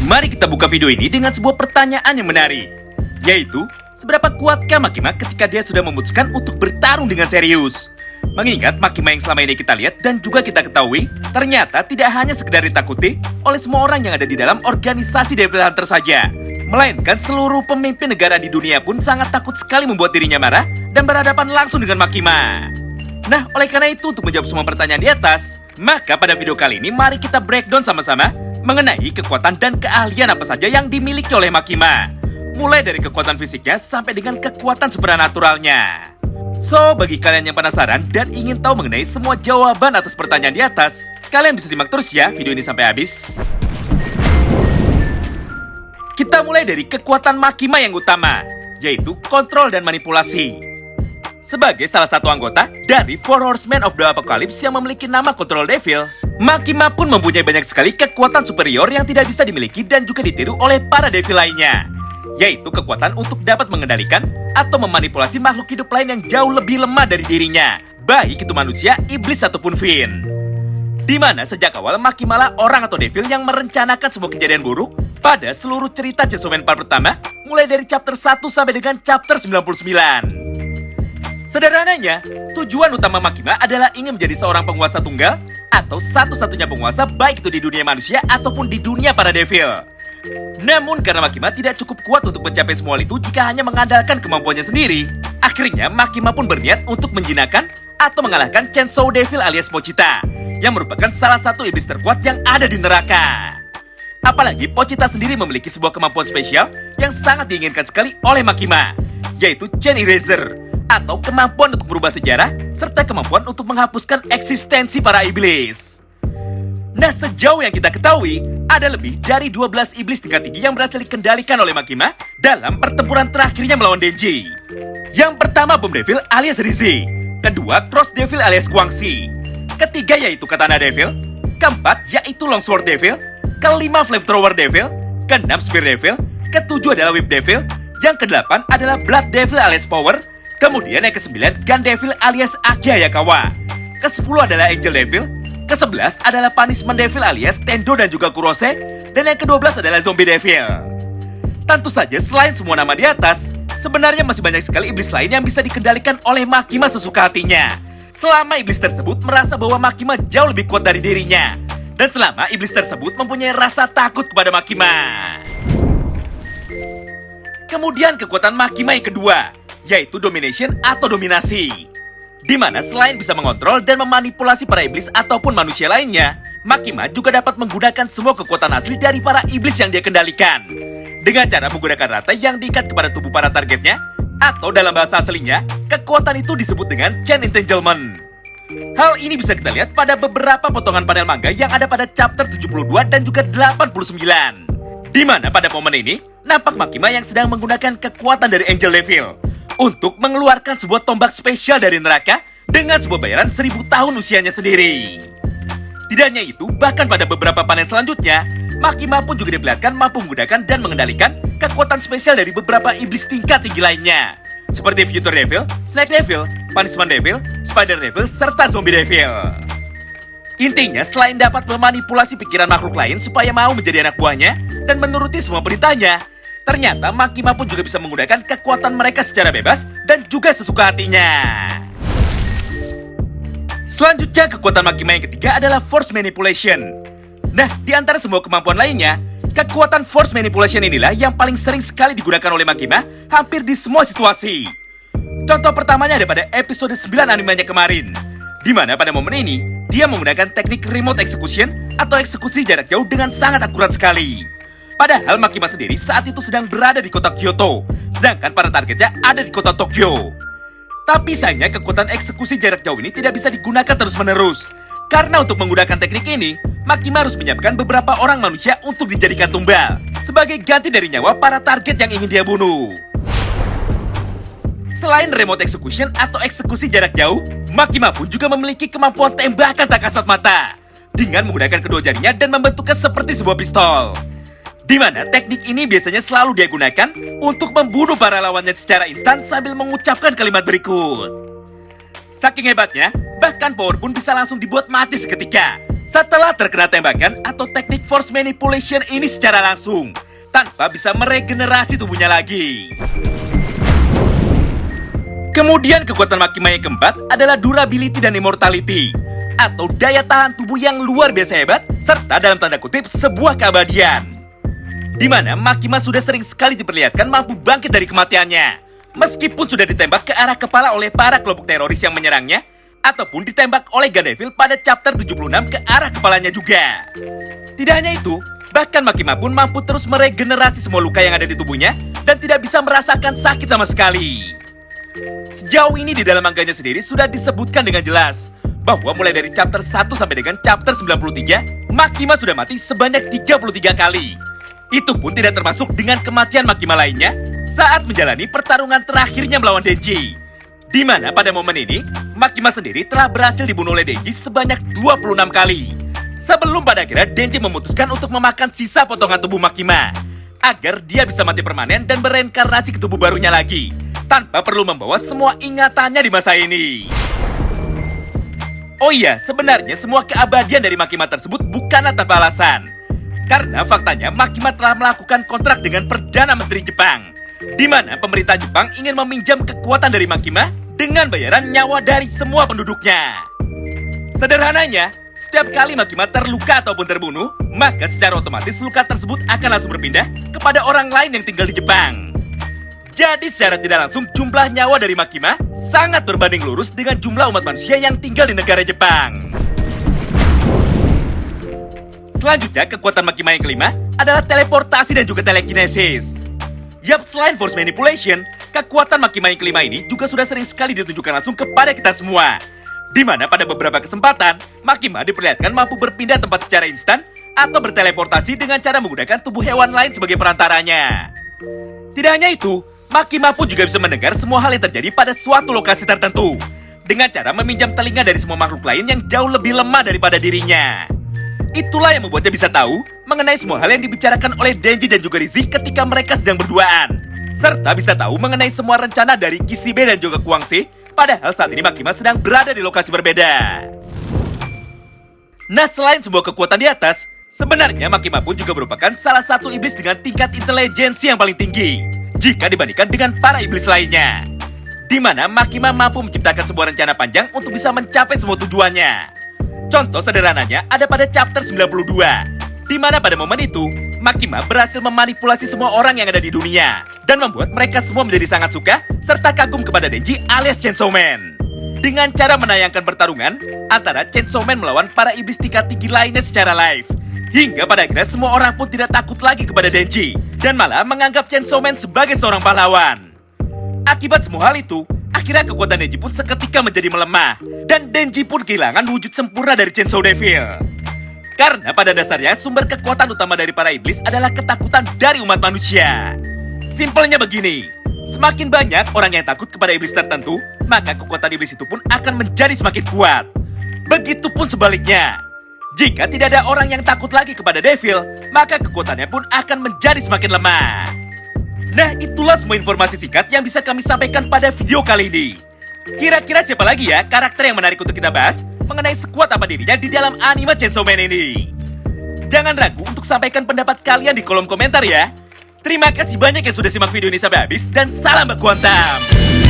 Mari kita buka video ini dengan sebuah pertanyaan yang menarik, yaitu seberapa kuatkah Makima ketika dia sudah memutuskan untuk bertarung dengan serius? Mengingat Makima yang selama ini kita lihat dan juga kita ketahui, ternyata tidak hanya sekedar ditakuti oleh semua orang yang ada di dalam organisasi Devil Hunter saja, melainkan seluruh pemimpin negara di dunia pun sangat takut sekali membuat dirinya marah dan berhadapan langsung dengan Makima. Nah, oleh karena itu untuk menjawab semua pertanyaan di atas, maka pada video kali ini mari kita breakdown sama-sama mengenai kekuatan dan keahlian apa saja yang dimiliki oleh Makima. Mulai dari kekuatan fisiknya sampai dengan kekuatan supernaturalnya. So, bagi kalian yang penasaran dan ingin tahu mengenai semua jawaban atas pertanyaan di atas, kalian bisa simak terus ya video ini sampai habis. Kita mulai dari kekuatan Makima yang utama, yaitu kontrol dan manipulasi. Sebagai salah satu anggota dari Four Horsemen of the Apocalypse yang memiliki nama Control Devil, Makima pun mempunyai banyak sekali kekuatan superior yang tidak bisa dimiliki dan juga ditiru oleh para devil lainnya, yaitu kekuatan untuk dapat mengendalikan atau memanipulasi makhluk hidup lain yang jauh lebih lemah dari dirinya, baik itu manusia, iblis ataupun Fiend. Dimana sejak awal Makima lah orang atau devil yang merencanakan sebuah kejadian buruk pada seluruh cerita Chainsaw Man part pertama, mulai dari chapter 1 sampai dengan chapter 99. Sederhananya, tujuan utama Makima adalah ingin menjadi seorang penguasa tunggal atau satu-satunya penguasa baik itu di dunia manusia ataupun di dunia para devil. Namun karena Makima tidak cukup kuat untuk mencapai semua itu jika hanya mengandalkan kemampuannya sendiri, akhirnya Makima pun berniat untuk menjinakkan atau mengalahkan Chainsaw Devil alias Pochita, yang merupakan salah satu iblis terkuat yang ada di neraka. Apalagi Pochita sendiri memiliki sebuah kemampuan spesial yang sangat diinginkan sekali oleh Makima, yaitu Chain Eraser, atau kemampuan untuk merubah sejarah, serta kemampuan untuk menghapuskan eksistensi para iblis. Nah, sejauh yang kita ketahui, ada lebih dari 12 iblis tingkat tinggi yang berhasil dikendalikan oleh Makima dalam pertempuran terakhirnya melawan Denji. Yang pertama Bomb Devil alias Rizzy, kedua Cross Devil alias Guangxi, ketiga yaitu Katana Devil, keempat yaitu Longsword Devil, kelima Flamethrower Devil, keenam Spear Devil, ketujuh adalah Whip Devil, yang kedelapan adalah Blood Devil alias Power, kemudian yang ke-9 Gun Devil alias Aki Hayakawa, ke-10 adalah Angel Devil, ke-11 adalah Punishment Devil alias Tendo dan juga Kurose, dan yang ke-12 adalah Zombie Devil. Tentu saja selain semua nama di atas, sebenarnya masih banyak sekali iblis lain yang bisa dikendalikan oleh Makima sesuka hatinya, selama iblis tersebut merasa bahwa Makima jauh lebih kuat dari dirinya, dan selama iblis tersebut mempunyai rasa takut kepada Makima. Kemudian kekuatan Makima yang kedua, yaitu Domination atau dominasi. Dimana selain bisa mengontrol dan memanipulasi para iblis ataupun manusia lainnya, Makima juga dapat menggunakan semua kekuatan asli dari para iblis yang dia kendalikan, dengan cara menggunakan rantai yang diikat kepada tubuh para targetnya, atau dalam bahasa aslinya, kekuatan itu disebut dengan Chain Entanglement. Hal ini bisa kita lihat pada beberapa potongan panel manga yang ada pada chapter 72 dan juga 89. Dimana pada momen ini, nampak Makima yang sedang menggunakan kekuatan dari Angel Devil untuk mengeluarkan sebuah tombak spesial dari neraka dengan sebuah bayaran 1000 tahun usianya sendiri. Tidak hanya itu, bahkan pada beberapa panel selanjutnya, Makima pun juga diperlihatkan mampu menggunakan dan mengendalikan kekuatan spesial dari beberapa iblis tingkat tinggi lainnya, seperti Future Devil, Snake Devil, Punishment Devil, Spider Devil, serta Zombie Devil. Intinya, selain dapat memanipulasi pikiran makhluk lain supaya mau menjadi anak buahnya dan menuruti semua perintahnya, ternyata Makima pun juga bisa menggunakan kekuatan mereka secara bebas dan juga sesuka hatinya. Selanjutnya, kekuatan Makima yang ketiga adalah Force Manipulation. Nah, di antara semua kemampuan lainnya, kekuatan Force Manipulation inilah yang paling sering sekali digunakan oleh Makima hampir di semua situasi. Contoh pertamanya ada pada episode 9 animenya kemarin, di mana pada momen ini, dia menggunakan teknik Remote Execution atau eksekusi jarak jauh dengan sangat akurat sekali. Padahal Makima sendiri saat itu sedang berada di kota Kyoto, sedangkan para targetnya ada di kota Tokyo. Tapi sayangnya kekuatan eksekusi jarak jauh ini tidak bisa digunakan terus-menerus. Karena untuk menggunakan teknik ini, Makima harus menyiapkan beberapa orang manusia untuk dijadikan tumbal, sebagai ganti dari nyawa para target yang ingin dia bunuh. Selain Remote Execution atau eksekusi jarak jauh, Makima pun juga memiliki kemampuan tembakan tak kasat mata, dengan menggunakan kedua jarinya dan membentuknya seperti sebuah pistol. Di mana teknik ini biasanya selalu dia gunakan untuk membunuh para lawannya secara instan sambil mengucapkan kalimat berikut. Saking hebatnya, bahkan power pun bisa langsung dibuat mati seketika, Setelah terkena tembakan atau teknik force manipulation ini secara langsung, tanpa bisa meregenerasi tubuhnya lagi. Kemudian kekuatan Makima yang keempat adalah durability dan immortality, atau daya tahan tubuh yang luar biasa hebat, serta dalam tanda kutip sebuah keabadian. Di mana Makima sudah sering sekali diperlihatkan mampu bangkit dari kematiannya, meskipun sudah ditembak ke arah kepala oleh para kelompok teroris yang menyerangnya, ataupun ditembak oleh Gandevil pada chapter 76 ke arah kepalanya juga. Tidak hanya itu, bahkan Makima pun mampu terus meregenerasi semua luka yang ada di tubuhnya dan tidak bisa merasakan sakit sama sekali. Sejauh ini di dalam manganya sendiri sudah disebutkan dengan jelas bahwa mulai dari chapter 1 sampai dengan chapter 93, Makima sudah mati sebanyak 33 kali. Itu pun tidak termasuk dengan kematian Makima lainnya saat menjalani pertarungan terakhirnya melawan Denji. Di mana pada momen ini, Makima sendiri telah berhasil dibunuh oleh Denji sebanyak 26 kali. Sebelum pada akhirnya Denji memutuskan untuk memakan sisa potongan tubuh Makima agar dia bisa mati permanen dan bereinkarnasi ke tubuh barunya lagi, tanpa perlu membawa semua ingatannya di masa ini. Oh iya, sebenarnya semua keabadian dari Makima tersebut bukanlah tanpa alasan. Karena faktanya Makima telah melakukan kontrak dengan Perdana Menteri Jepang, di mana pemerintah Jepang ingin meminjam kekuatan dari Makima dengan bayaran nyawa dari semua penduduknya. Sederhananya, setiap kali Makima terluka ataupun terbunuh, maka secara otomatis luka tersebut akan langsung berpindah kepada orang lain yang tinggal di Jepang. Jadi secara tidak langsung jumlah nyawa dari Makima sangat berbanding lurus dengan jumlah umat manusia yang tinggal di negara Jepang. Selanjutnya, kekuatan Makima yang kelima adalah teleportasi dan juga telekinesis. Yap, selain force manipulation, kekuatan Makima yang kelima ini juga sudah sering sekali ditunjukkan langsung kepada kita semua. Di mana pada beberapa kesempatan, Makima diperlihatkan mampu berpindah tempat secara instan atau berteleportasi dengan cara menggunakan tubuh hewan lain sebagai perantaranya. Tidak hanya itu, Makima pun juga bisa mendengar semua hal yang terjadi pada suatu lokasi tertentu dengan cara meminjam telinga dari semua makhluk lain yang jauh lebih lemah daripada dirinya. Itulah yang membuatnya bisa tahu mengenai semua hal yang dibicarakan oleh Denji dan juga Rizzy ketika mereka sedang berduaan, serta bisa tahu mengenai semua rencana dari Kishibe dan juga Kuangse, padahal saat ini Makima sedang berada di lokasi berbeda. Nah, selain sebuah kekuatan di atas, sebenarnya Makima pun juga merupakan salah satu iblis dengan tingkat intelijensi yang paling tinggi jika dibandingkan dengan para iblis lainnya, di mana Makima mampu menciptakan sebuah rencana panjang untuk bisa mencapai semua tujuannya. Contoh sederhananya ada pada chapter 92, di mana pada momen itu, Makima berhasil memanipulasi semua orang yang ada di dunia dan membuat mereka semua menjadi sangat suka serta kagum kepada Denji alias Chainsaw Man. Dengan cara menayangkan pertarungan antara Chainsaw Man melawan para iblis tingkat tinggi lainnya secara live, hingga pada akhirnya semua orang pun tidak takut lagi kepada Denji dan malah menganggap Chainsaw Man sebagai seorang pahlawan. Akibat semua hal itu, akhirnya kekuatan Denji pun seketika menjadi melemah dan Denji pun kehilangan wujud sempurna dari Chainsaw Devil. Karena pada dasarnya sumber kekuatan utama dari para iblis adalah ketakutan dari umat manusia. Simpelnya begini, semakin banyak orang yang takut kepada iblis tertentu, maka kekuatan iblis itu pun akan menjadi semakin kuat. Begitupun sebaliknya, jika tidak ada orang yang takut lagi kepada Devil, maka kekuatannya pun akan menjadi semakin lemah. Nah, itulah semua informasi singkat yang bisa kami sampaikan pada video kali ini. Kira-kira siapa lagi ya karakter yang menarik untuk kita bahas mengenai sekuat apa dirinya di dalam anime Chainsaw Man ini? Jangan ragu untuk sampaikan pendapat kalian di kolom komentar ya. Terima kasih banyak yang sudah simak video ini sampai habis dan salam baku hantam.